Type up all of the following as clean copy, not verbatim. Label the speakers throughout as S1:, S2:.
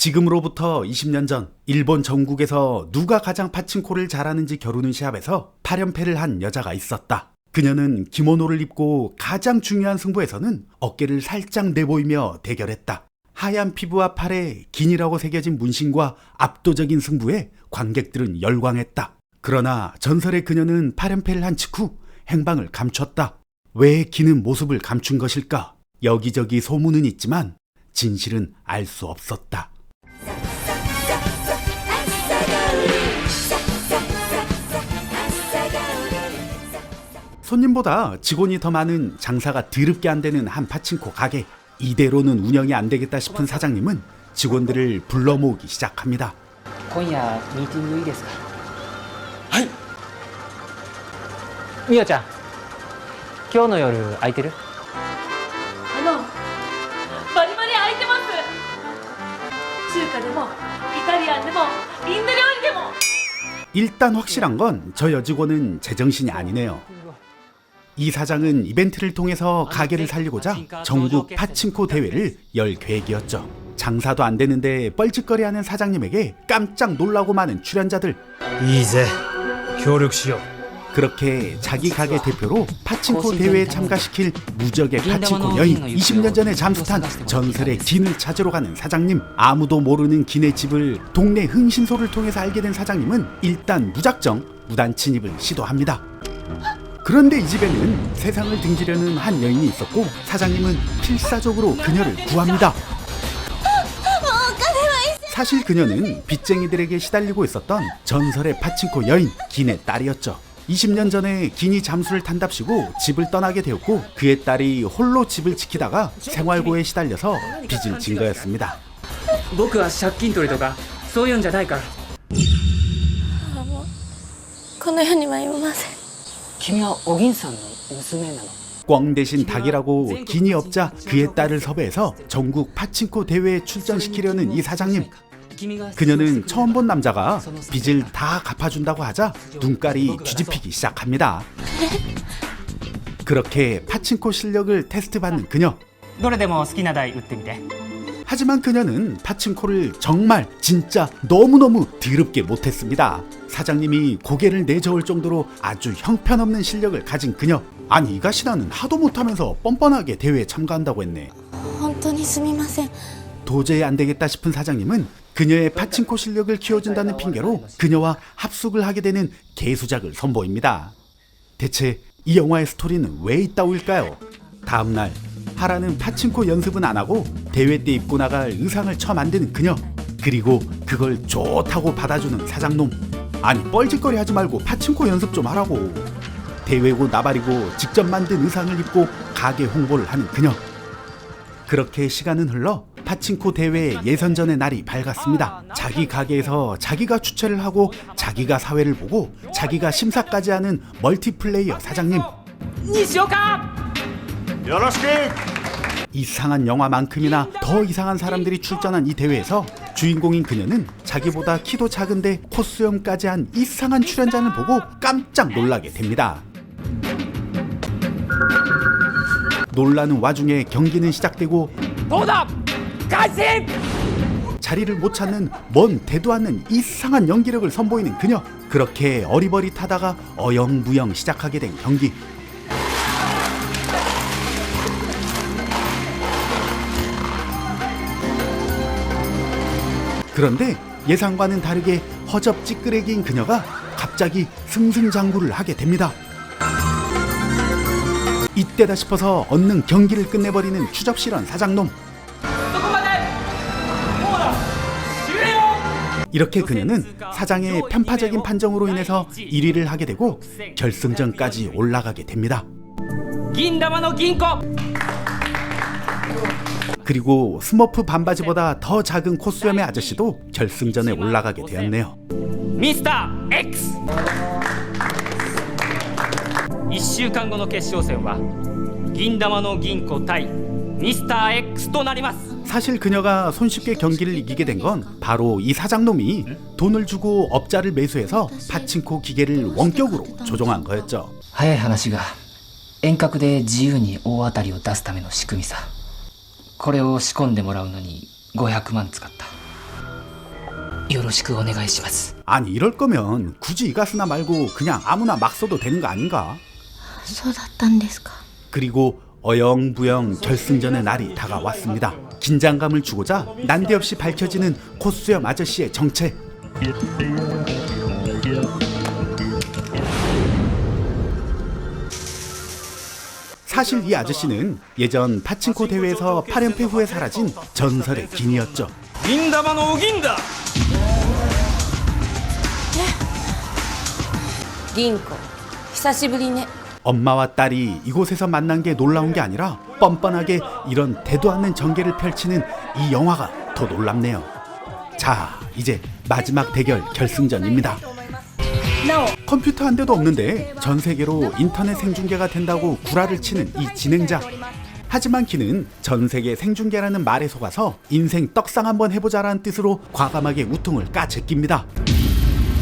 S1: 지금으로부터 20년 전 일본 전국에서 누가 가장 파친코를 잘하는지 겨루는 시합에서 8연패를 한 여자가 있었다. 그녀는 기모노를 입고 가장 중요한 승부에서는 어깨를 살짝 내보이며 대결했다. 하얀 피부와 팔에 긴이라고 새겨진 문신과 압도적인 승부에 관객들은 열광했다. 그러나 전설의 그녀는 8연패를 한 직후 행방을 감췄다. 왜 긴은 모습을 감춘 것일까? 여기저기 소문은 있지만 진실은 알 수 없었다. 손님보다 직원이 더 많은 장사가 드럽게 안 되는 한 파친코 가게. 이대로는 운영이 안 되겠다 싶은 사장님은 직원들을 불러 모으기 시작합니다.
S2: 今夜ミーティングいいですか？はい。みおちゃん、今日の夜空いてる？
S3: バリバリ空いてます。中華でもイタリアンでもインド料理でも。
S1: 일단 확실한 건 저 여직원은 제정신이 아니네요. 이 사장은 이벤트를 통해서 가게를 살리고자 전국 파친코 대회를 열 계획이었죠. 장사도 안 되는데 뻘짓거리하는 사장님에게 깜짝 놀라고 많은 출연자들.
S4: 이제協力しよう.
S1: 그렇게 자기 가게 대표로 파친코 대회에 참가시킬 무적의 파친코 여인, 20년 전에 잠수탄 전설의 긴을 찾으러 가는 사장님. 아무도 모르는 긴의 집을 동네 흥신소를 통해서 알게 된 사장님은 일단 무작정 무단 침입을 시도합니다. 그런데 이 집에는 세상을 등지려는 한 여인이 있었고 사장님은 필사적으로 그녀를 구합니다. 사실 그녀는 빚쟁이들에게 시달리고 있었던 전설의 파친코 여인 긴의 딸이었죠. 20년 전에 긴이 잠수를 탄답시고 집을 떠나게 되었고 그의 딸이 홀로 집을 지키다가 생활고에 시달려서 빚을 진 거였습니다.
S2: 僕は借金取りとかそういうんじゃないから。
S3: この世にはいません。
S2: 君はお銀さんの娘なの？
S1: 꽝 대신 닭이라고 긴이 없자 그의 딸을 섭외해서 전국 파친코 대회에 출전시키려는 이 사장님. 그녀는 처음 본 남자가 빚을 다 갚아준다고 하자 눈깔이 뒤집히기 시작합니다. 그렇게 파친코 실력을 테스트받는 그녀.
S2: どれでも好きな台打ってみて。
S1: 하지만 그녀는 파친코를 정말 진짜 너무너무 더럽게 못했습니다. 사장님이 고개를 내저을 정도로 아주 형편없는 실력을 가진 그녀. 아니 이 가시나는 하도 못하면서 뻔뻔하게 대회에 참가한다고 했네.
S3: 本当にすみません。
S1: 도저히 안 되겠다 싶은 사장님은 그녀의 파친코 실력을 키워준다는 핑계로 그녀와 합숙을 하게 되는 개수작을 선보입니다. 대체 이 영화의 스토리는 왜 있다고일까요? 다음날 하라는 파친코 연습은 안 하고 대회 때 입고 나갈 의상을 처 만드는 그녀. 그리고 그걸 좋다고 받아주는 사장놈. 아니 뻘짓거리 하지 말고 파친코 연습 좀 하라고. 대회고 나발이고 직접 만든 의상을 입고 가게 홍보를 하는 그녀. 그렇게 시간은 흘러 파친코 대회 예선전의 날이 밝았습니다. 자기 가게에서 자기가 주최를 하고 자기가 사회를 보고 자기가 심사까지 하는 멀티플레이어 사장님.
S2: 西岡！
S1: 이상한 영화만큼이나 더 이상한 사람들이 출전한 이 대회에서 주인공인 그녀는 자기보다 키도 작은데 콧수염까지 한 이상한 출연자를 보고 깜짝 놀라게 됩니다. 놀라는 와중에 경기는 시작되고 자리를 못 찾는 먼 대도 않는 이상한 연기력을 선보이는 그녀. 그렇게 어리버리타다가 어영부영 시작하게 된 경기. 그런데 예상과는 다르게 허접찌끄레기인 그녀가 갑자기 승승장구를 하게 됩니다. 이때다 싶어서 얻는 경기를 끝내버리는 추접실한 사장놈. 이렇게 그녀는 사장의 편파적인 판정으로 인해서 1위를 하게 되고 결승전까지 올라가게 됩니다. 그리고 스머프 반바지보다 더 작은 콧수염의 아저씨도 결승전에 올라가게 되었네요.
S2: 미스터 X! 1週間後の決勝戦は銀玉の銀行対ミスター X となります。
S1: 사실 그녀가 손쉽게 경기를 이기게 된 건 바로 이 사장놈이 돈을 주고 업자를 매수해서 파친코 기계를 원격으로 조종한 거였죠.
S5: 早い話が遠隔で自由に大当たりを出すための仕組みさ。これを仕込んでもらうのに500万使った。よろしくお願いします。
S1: 아니 이럴 거면 굳이 이가스나 말고 그냥 아무나 막 써도 되는 거 아닌가?
S6: そうだったんですか。
S1: 그리고 어영부영 결승전의 날이 다가왔습니다. 긴장감을 주고자 난데없이 밝혀지는 코수염 아저씨의 정체. 사실 이 아저씨는 예전 파친코 대회에서 8연패 후에 사라진 전설의銀이었죠.
S2: 銀玉の銀だ
S3: 銀子久しぶりね。
S1: 엄마와 딸이 이곳에서 만난 게 놀라운 게 아니라 뻔뻔하게 이런 대도 않는 전개를 펼치는 이 영화가 더 놀랍네요. 자, 이제 마지막 대결 결승전입니다. 컴퓨터 한 대도 없는데 전 세계로 인터넷 생중계가 된다고 구라를 치는 이 진행자. 하지만 키는 전 세계 생중계라는 말에 속아서 인생 떡상 한번 해보자라는 뜻으로 과감하게 우통을 까제낍니다.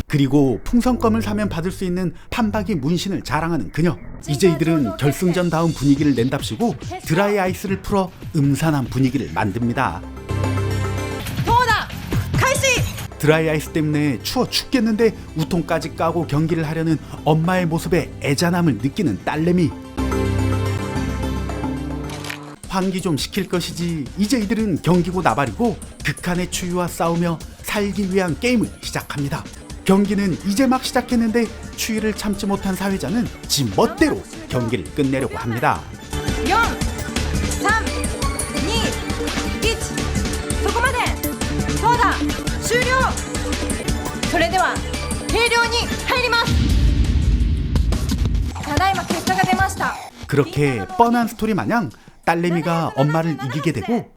S1: 그리고 풍선껌을 사면 받을 수 있는 판박이 문신을 자랑하는 그녀. 이제 이들은 결승전 다운 분위기를 낸답시고 드라이 아이스를 풀어 음산한 분위기를 만듭니다. 드라이 아이스 때문에 추워 죽겠는데 우통까지 까고 경기를 하려는 엄마의 모습에 애잔함을 느끼는 딸내미. 환기 좀 시킬 것이지. 이제 이들은 경기고 나발이고 극한의 추위와 싸우며 살기 위한 게임을 시작합니다. 경기는 이제 막 시작했는데 추위를 참지 못한 사회자는 지 멋대로 경기를 끝내려고 합니다.
S7: 4、3、2、1そこまでそうだ終了それでは計量に入りますただいま結果が出ました
S1: 그렇게 뻔한 스토리 마냥 딸내미가 엄마를 이기게 되고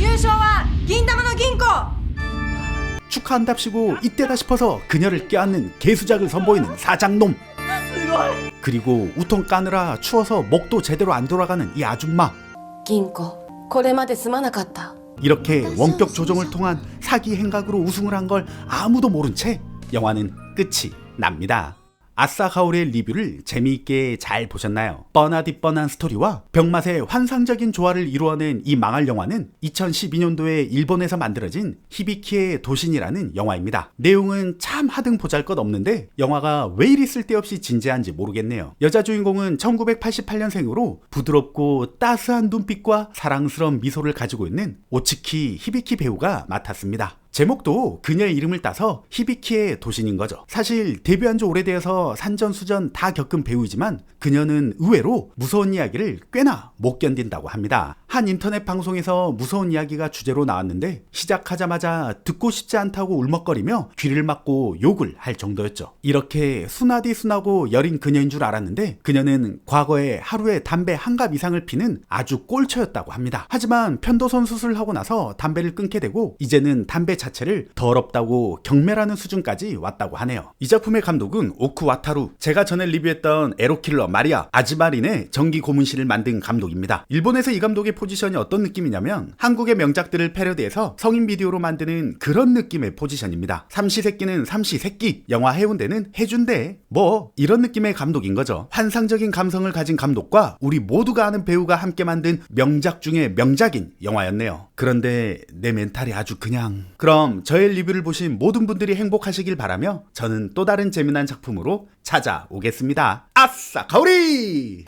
S7: 優勝は銀玉の銀子
S1: 축하한답시고 이때다 싶어서 그녀를 껴안는 개수작을 선보이는 사장놈. 그리고 우통 까느라 추워서 목도 제대로 안 돌아가는 이 아줌마.
S3: 銀子これまですまなかった。
S1: 이렇게 원격 조정을 통한 사기 행각으로 우승을 한 걸 아무도 모른 채 영화는 끝이 납니다. 아싸 가오리의 리뷰를 재미있게 잘 보셨나요? 뻔하디 뻔한 스토리와 병맛의 환상적인 조화를 이루어낸 이 망할 영화는 2012년도에 일본에서 만들어진 히비키의 도신이라는 영화입니다. 내용은 참 하등 보잘것없는데 영화가 왜 이리 쓸데없이 진지한지 모르겠네요. 여자 주인공은 1988년생으로 부드럽고 따스한 눈빛과 사랑스러운 미소를 가지고 있는 오츠키 히비키 배우가 맡았습니다. 제목도 그녀의 이름을 따서 히비키의 도신인 거죠. 사실 데뷔한 지 오래되어서 산전수전 다 겪은 배우이지만 그녀는 의외로 무서운 이야기를 꽤나 못 견딘다고 합니다. 한 인터넷 방송에서 무서운 이야기가 주제로 나왔는데 시작하자마자 듣고 싶지 않다고 울먹거리며 귀를 막고 욕을 할 정도였죠. 이렇게 순하디 순하고 여린 그녀인 줄 알았는데 그녀는 과거에 하루에 담배 한 갑 이상을 피는 아주 꼴처였다고 합니다. 하지만 편도선 수술을 하고 나서 담배를 끊게 되고 이제는 담배 자체를 더럽다고 경멸하는 수준까지 왔다고 하네요. 이 작품의 감독은 오쿠 와타루, 제가 전에 리뷰했던 에로킬러 마리아 아즈마린의 전기 고문실을 만든 감독입니다. 일본에서 이 감독의 포지션이 어떤 느낌이냐면 한국의 명작들을 패러디해서 성인 비디오로 만드는 그런 느낌의 포지션입니다. 삼시세끼는 삼시세끼, 영화 해운대는 해준대, 뭐 이런 느낌의 감독인 거죠. 환상적인 감성을 가진 감독과 우리 모두가 아는 배우가 함께 만든 명작 중에 명작인 영화였네요. 그런데 내 멘탈이 아주 그냥... 그럼 저의 리뷰를 보신 모든 분들이 행복하시길 바라며 저는 또 다른 재미난 작품으로 찾아오겠습니다. 아싸 가오리!